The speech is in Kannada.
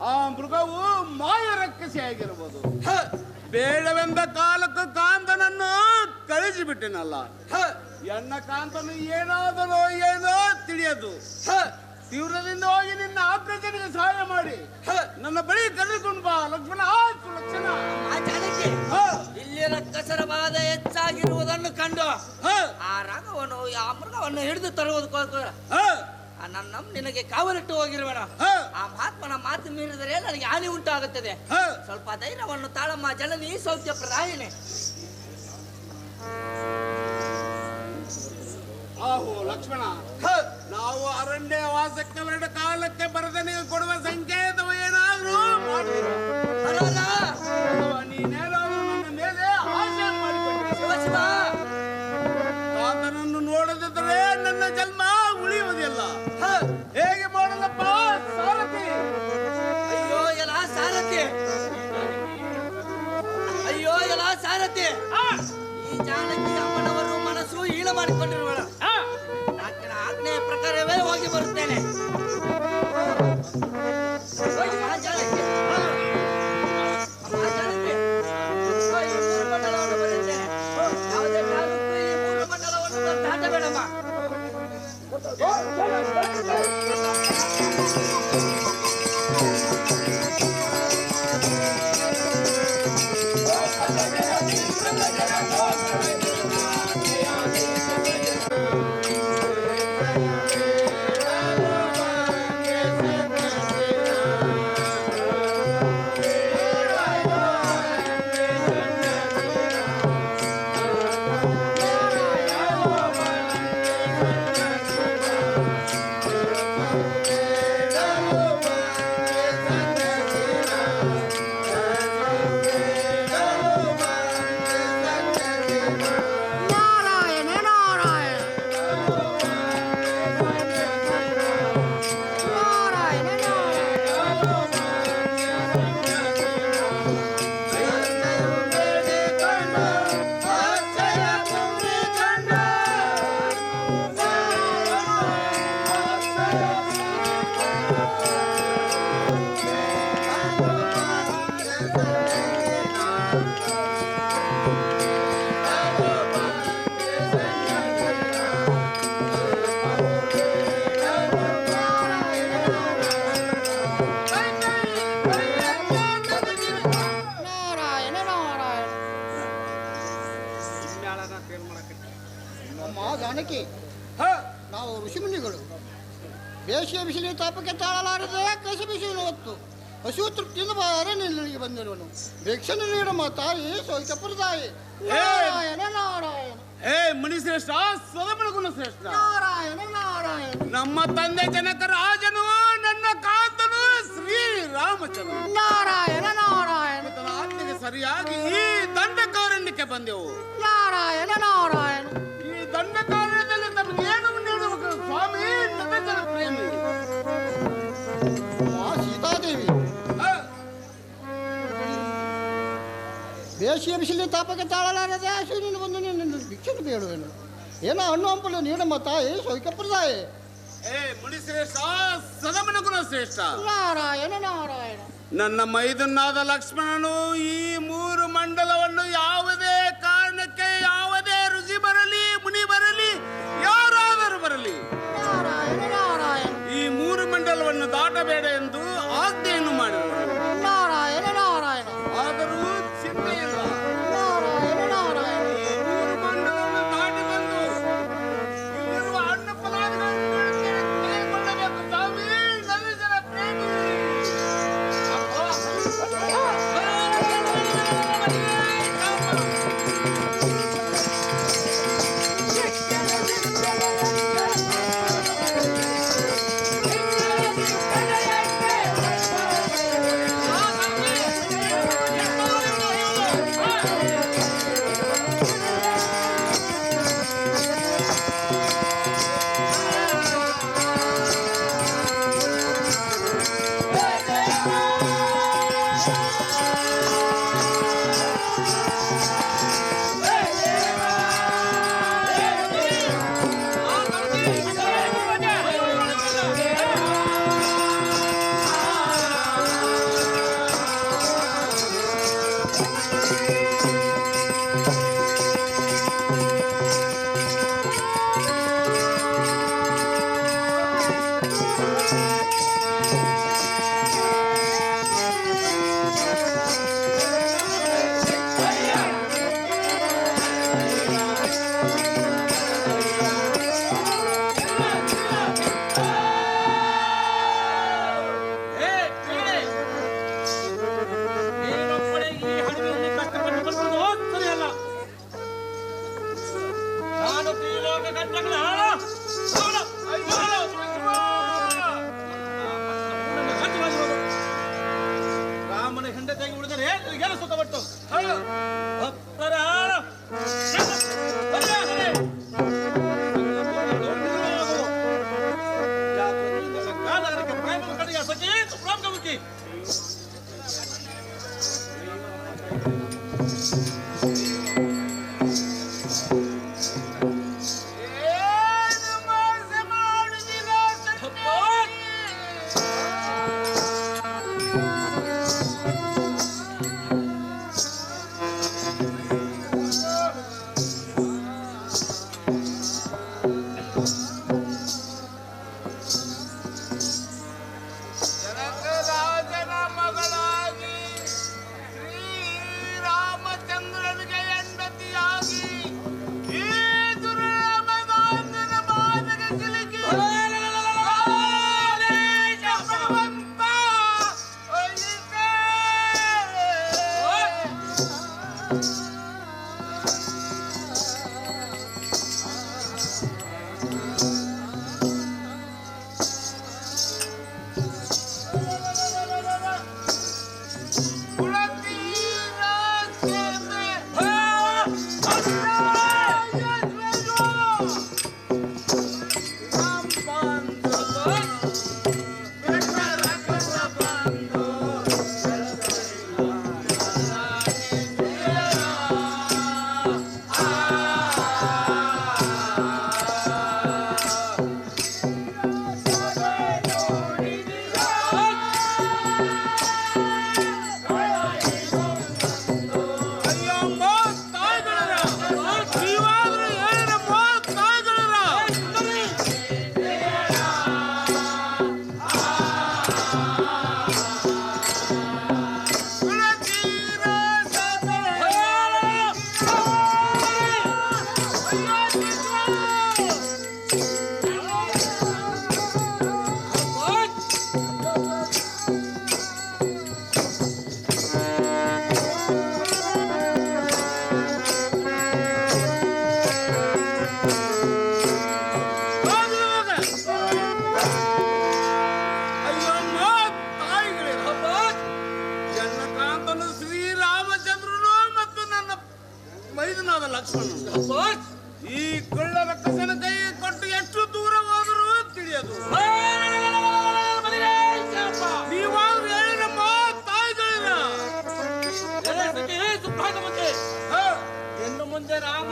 ಆ ಮೃಗವು ಮಾಯ ರಕ್ಕಸಿಯಾಗಿರ್ಬೋದು. ಬೇಡವೆಂದ ಕಾಲಕ್ಕೆ ಕಾಂತನನ್ನು ಕಳಿಸಿಬಿಟ್ಟೆನಲ್ಲ. ಎನ್ನ ಕಾಂತನು ಏನಾದರೂ ಏನೋ ತಿಳಿಯದು. ತೀವ್ರದಿಂದ ಹೋಗಿ ನಿನ್ನ ಆಪ್ರೇಷನ್ಗೆ ಸಹಾಯ ಮಾಡಿ ನನ್ನ ಬಳಿ ಕರೆದುಕೊಂಡು ಬಾ ಲಕ್ಷ್ಮಣ. ಲಕ್ಷಣ ಇಲ್ಲಿ ರಕ್ಕಸರ ಬಾಧ ಹೆಚ್ಚಾಗಿರುವುದನ್ನು ಕಂಡು ಆ ರಾಗವನ್ನು ಆ ಮೃಗವನ್ನು ಹಿಡಿದು ತರುವುದಕ್ಕೋಸ್ಕರ ನನ್ನ ನಿನಗೆ ಕಾವಲಿಟ್ಟು ಹೋಗಿರುವಣ. ಆ ಮಹಾತ್ಮನ ಮಾತು ಮೀರಿದರೆ ನನಗೆ ಹಾನಿ ಉಂಟಾಗುತ್ತದೆ. ಸ್ವಲ್ಪ ಧೈರ್ಯವನ್ನು ತಾಳಮ್ಮ ಜನನಿ ಸೌಖ್ಯ ಪ್ರದಾಯಿನಿ. ಆಹೋ ಲಕ್ಷ್ಮಣ, ನಾವು ಅರಣ್ಯ ವಾಸಕ್ಕೆ ಹೊರಡ ಕಾಲಕ್ಕೆ ಬರದನಿಗೆ ಕೊಡುವ ಸಂಕೇತವು ಏನಾದ್ರೂ ನೀನೇನಾದ್ರೂ ನನ್ನ ಮೇಲೆ ಆಶೆ ಮಾಡಿಕೊಂಡ ಕಾತನನ್ನು ನೋಡದಿದ್ದರೆ ನನ್ನ ಜನ್ಮ ಉಳಿಯುವುದಿಲ್ಲ. ಹೇಗೆ ಮಾಡಲಪ್ಪ ಸಾರಥಿ? ಅಯ್ಯೋ ಎಲ್ಲ ಸಾರಥಿ, ಅಯ್ಯೋ ಎಲ್ಲ ಸಾರಥಿ. ಈ ಜಾನಕಿ ಅಮ್ಮನವರು ಮನಸ್ಸು ಹೀಳ ಮಾಡಿಕೊಂಡಿರುವಳ. ಆಜ್ಞೆಯ ಪ್ರಕಾರವೇ ಹೋಗಿ ಬರುತ್ತೇನೆ. ಯಾವುದೇ ಕಾರಣಕ್ಕೂ ಈ ಮೂರು ಮಂಡಲವನ್ನು ದಾಟಬೇಡಮ್ಮ. ಜಾನಕಿ, ನಾವು ಋಷಿಮುನಿಗಳು ಬೇಸಿಗೆ ಬಿಸಿಲಿನ ತಾಪಕ್ಕೆ ತಾಳಲಾರದೆ ಕಸಿ ಬಿಸಿಲು ಹೊತ್ತು ಹಸಿವು ತೃಪ್ತಿಯಿಂದ ಅರಣ್ಯಗಳಿಗೆ ಬಂದಿರುವನು. ಭಿಕ್ಷೆ ನೀಡಮ್ಮ ತಾಯಿ ಸೌಖ್ಯಪುರದಾಯಿ. ನಾರಾಯಣ ನಾರಾಯಣ. ಮುನಿಶ್ರೇಷ್ಠ, ಸದಮನ ಗುಣಶ್ರೇಷ್ಠ. ನಾರಾಯಣ ನಾರಾಯಣ. ನಮ್ಮ ತಂದೆ ಜನಕ ರಾಜನು ನನ್ನ ಕಾಂತನು ಶ್ರೀರಾಮಚಂದ್ರ. ನಾರಾಯಣ ನಾರಾಯಣ. ತನ್ನ ಆಜ್ಞೆಗೆ ಸರಿಯಾಗಿ ಈ ದಂಡಕಾರಣ್ಯಕ್ಕೆ ಬಂದೆವು. ನಾರಾಯಣ ನಾರಾಯಣ. ಈ ದಂಡಕಾರಣ್ಯದಲ್ಲಿ ನಮಗೆ ಏನು ನೀಡಬೇಕು ಸ್ವಾಮಿ? ನಗಜನ ಪ್ರೇಮಿ ಸೀತಾದೇವಿ ಬೇಸಿಗೆ ಬಿಸಿಲಿನ ತಾಪಕ್ಕೆ ತಾಳಲಾರದೆ ಹಸಿವಿನಿಂದ ಬಂದು ನಿನ್ನ ಭಿಕ್ಷೆಯನ್ನು ಬೇಡುವೆನು. ಏನೋ ಹಣ್ಣು ಹಂಪಲು ನೀಡಮ್ಮ ತಾಯಿ ಸೌಖ್ಯಪುರದಾಯಿ. ಮುನಿಶ್ರೇಷ್ಠ, ಸದಮನ ಗುಣಶ್ರೇಷ್ಠ. ನಾರಾಯಣ ನಾರಾಯಣ. ನನ್ನ ಮೈದುನಾದ ಲಕ್ಷ್ಮಣನು ಈ ಮೂರು ಮಂಡಲವನ್ನು ಯಾವುದೇ ಕಾರಣಕ್ಕೆ ಯಾವುದೇ ಋಷಿ ಬರಲಿ ಮುನಿ ಬರಲಿ ಯಾರಾದರೂ ಬರಲಿ ನಾರಾಯಣ ನಾರಾಯಣ. ಈ ಮೂರು ಮಂಡಲವನ್ನು ದಾಟಬೇಡ ಎಂದು ಆಜ್ಞೆಯನ್ನು ಮಾಡಿದರು. ನಾರಾಯಣ ನಾರಾಯಣ. ಆದರೂ ಚಿಂತೆ ಇಲ್ಲ. ನಾರಾಯಣ ನಾರಾಯಣ. ಈ ಮೂರು ಮಂಡಲವನ್ನು ದಾಟಿ ಬಂದು ಇಲ್ಲಿರುವ ಹಣ್ಣು ಫಲಾದಿಗಳನ್ನು ತೆಗೆದುಕೊಳ್ಳಬೇಕು ಸ್ವಾಮಿ. ನಗಜನ ಪ್ರೇಮಿ ನಿನಗೇನು ಸುಖ ಬಟ್ಟು ಭಕ್ತರ ಜನಕರಾಜನ ಮಗಳಾಗಿ ಶ್ರೀರಾಮಚಂದ್ರನಿಗೆ ಹೆಂಡತಿಯಾಗಿ ಈ ದುರ್ರಾಮದಾಸನ ಬಾಧೆಗೆ ಸಿಲುಕಿ ಭಗವಂತ ಒಲಿಸೇ. ಮೈದನಾದ ಲಕ್ಷ್ಮಣ ಈ ಕಳ್ಳರ ಕಸನ ಕೈ ಕೊಟ್ಟು ಎಷ್ಟು ದೂರ ಹೋದರೂ ತಿಳಿಯದು. ನೀವಾದ್ರೂ ಹೇಳಿರಮ್ಮ ತಾಯಿಗಳಿರ ಇನ್ನು ಮುಂದೆ ರಾಮ